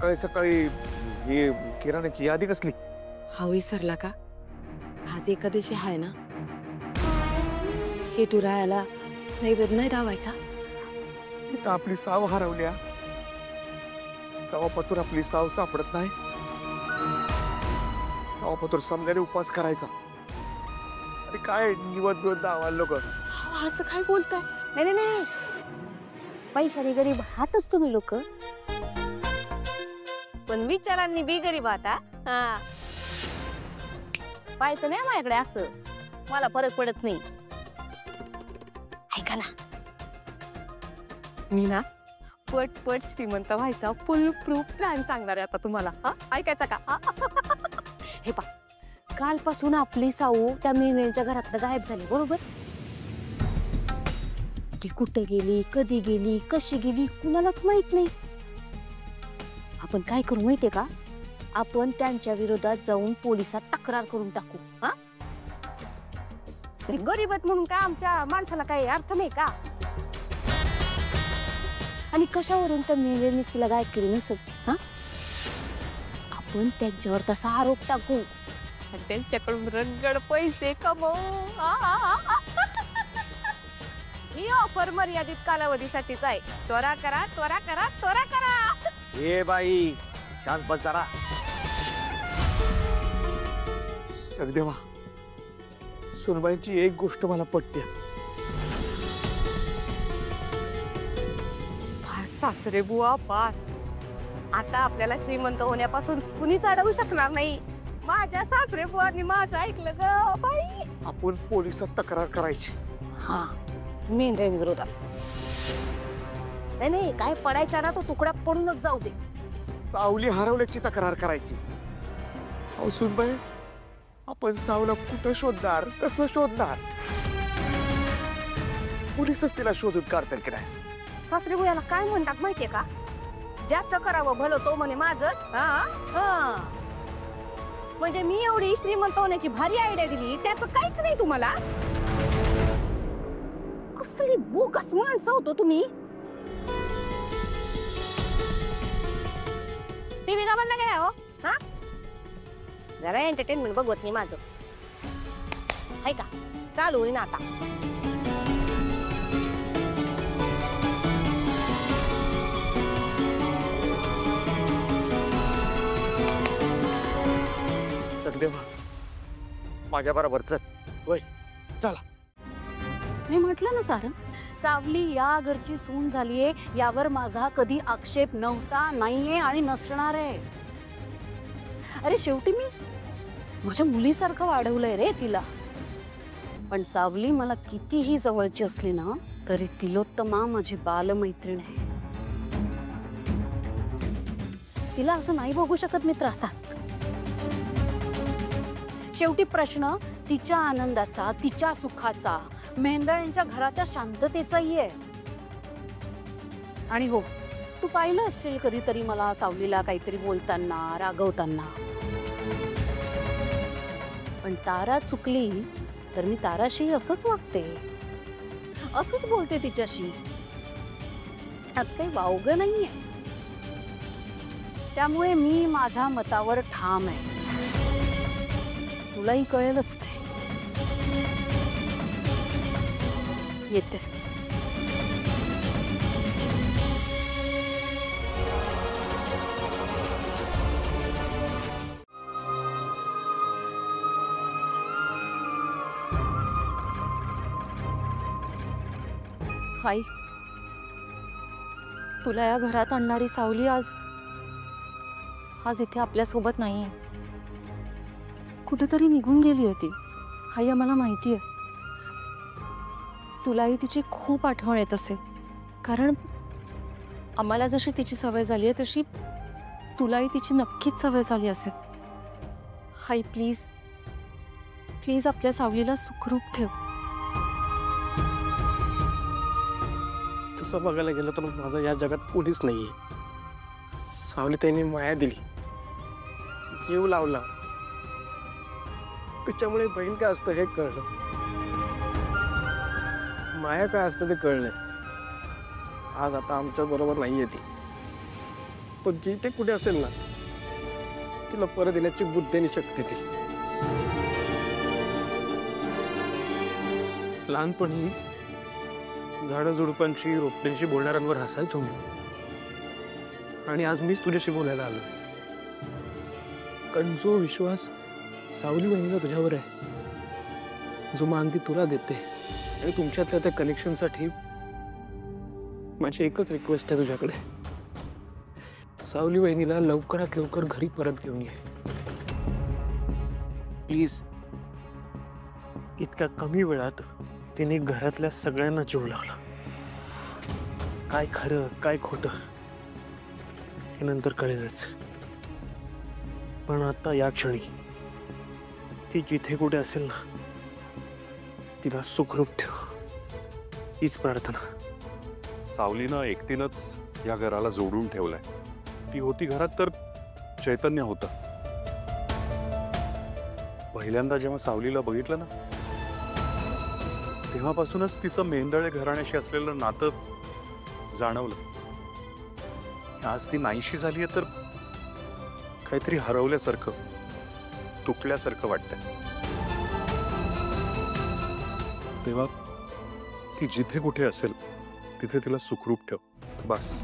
सकाळी सकाळी ही किराण्याची यादी कसली? हा विसरला का? आज एकादशी आहे ना. हे तू राहायला नैवेद्य नाही दावायचा. इथं आपली साव हरवल्या. तेव्हापासून आपली साव सापडत नाही. तेव्हापासून समजाने उपवास करायचा. अरे काय निवत बिवत दावाल लोक. असं काय बोलताय? नाही नाही नाही, पैशाने गरीब हातच तुम्ही लोक, पण विचारांनी बी गरीब आता. हा, पाहायचं नाही माझ्याकडे असं, मला फरक पडत नाही. ऐका ना, मी ना पट श्रीमंत व्हायचा फुल प्रूफ प्लॅन सांगणार आहे आता तुम्हाला. ऐकायचा का? हे पा, कालपासून आपली साऊ त्या मेहण्याच्या घरातनं गायब झाली, बरोबर? ती कुठे गेली, कधी गेली, कशी गेली, कुणालाच माहित नाही. आपण काय करू माहितीये का? आपण त्यांच्या विरोधात जाऊन पोलिसात तक्रार करून टाकू. हा, गरीबात म्हणून काय आमच्या माणसाला काही अर्थ नाही का? आणि कशावरून त्या मेहण्याने तिला गायब केली नसेल. हा, आपण त्यांच्यावर तसा आरोप टाकू आणि त्यांच्याकडून रंगड पैसे कमवू. ही ऑफर मर्यादित कालावधीसाठीच आहे. त्वरा करा, त्वरा करा, त्वरा करा. ए बाई, शांत बस जरा. जगदेवा, सुनबाईंची एक गोष्ट मला पटते. सासरे बुवा पास, आता आपल्याला श्रीमंत होण्यापासून कुणीच अडवू शकणार नाही. माझ्या सासरे बुवांनी माझं ऐकलं ग बाई. आपण पोलिसात तक्रार करायची. हा, मेंढ्यांविरोधात. नाही नाही, काय पडायचा ना तो तुकडा पडूनच जाऊ दे. सावली हरवल्याची तक्रार करायची. अहो सुनबाई, आपण सावला कुठं शोधणार, कसं शोधणार? पोलिसच तिला शोधून काढतील की नाही? सासरे बुवाला काय म्हणतात माहितीये का? ज्याचं करावं भलं तो म्हणे माझंच. हा, म्हणजे मी एवढी श्रीमंत होण्याची भारी आयडिया दिली, त्याचं काहीच नाही तुम्हाला. कसली बोगस माणसं होतो तुम्ही. टीव्ही का बंद केला हो? हा, जरा एंटरटेनमेंट बघवत नाही माझं. आहे का? चालू होईन आता. जगदेवा, माझ्या बरोबर चल. होय, चला. मी म्हटलं ना सारंग, सावली या घरची सून झालीये यावर माझा कधी आक्षेप नव्हता, नाहीये आणि नसणार आहे. अरे शेवटी मी माझ्या मुलीसारखं वाढवलंय रे तिला. पण सावली मला कितीही जवळची असली ना तरी तिलोत्तमा माझी बालमैत्रीण आहे. तिला असं नाही बघू शकत मी त्रासात. शेवटी प्रश्न तिच्या आनंदाचा, तिच्या सुखाचा, मेंढरांच्या घराच्या शांततेचाही आहे. आणि हो, तू पाहिलं असेल कधीतरी मला सावलीला काहीतरी बोलताना, रागवताना. पण तारा चुकली तर मी ताराशी असंच वागते, असंच बोलते तिच्याशी. त्यात काही वावगं नाहीये. त्यामुळे मी माझ्या मतावर ठाम आहे. तुलाही कळेलच ते. येते. आई, तुला या घरात आणणारी सावली आज इथे आपल्या सोबत नाहीये. कुठेतरी निघून गेली होती. आई, आम्हाला माहिती आहे. तुलाही तिची खूप आठवण येत असेल, कारण आम्हाला जशी तिची सवय झाली आहे तशी तुलाही तिची नक्कीच सवय झाली असेल. आई प्लीज प्लीज आपल्या सावलीला सुखरूप ठेव. तसं बघायला गेलं तर माझं या जगात कोणीच नाहीये. सावली त्यांनी माया दिली, जीव लावला, त्याच्यामुळे बहीण काय असतं हे कळलं, माया काय असतं ते कळलं. आज आता आमच्या बरोबर नाहीये ती. पण जिथे कुठे असेल ना तिला परत येण्याची बुद्धी आणि शक्ती ती. लहानपणी झाडं झुडपांशी रोपट्यांशी बोलणाऱ्यांवर हसायचो मी, आणि आज मीच तुझ्याशी बोलायला आलो. कारण जो विश्वास सावली बहिणीला तुझ्यावर आहे, जो मान ती तुला देते, आणि तुमच्यातल्या त्या कनेक्शनसाठी माझी एकच रिक्वेस्ट आहे तुझ्याकडे, सावली बहिणीला लवकरात लवकर घरी परत घेऊन ये प्लीज. इतक्या कमी वेळात तिने घरातल्या सगळ्यांना जीव लावला. काय खरं काय खोटं हे नंतर कळेलच, पण आता या क्षणी ती जिथे कुठे असेल ना तिला सुखरूप ठेव, हीच प्रार्थना. सावलीनं एकटीनंच या घराला जोडून ठेवलंय. ती होती घरात तर चैतन्य होतं. पहिल्यांदा जेव्हा सावलीला बघितलं ना तेव्हापासूनच तिचं मेंदळे घराण्याशी असलेलं नातं जाणवलं. आज ती नाहीशी झालीये तर काहीतरी हरवल्यासारखं, तुटल्यासारखं वाटतंय. तेव्हा ती जिथे कुठे असेल तिथे तिला सुखरूप ठेव बस.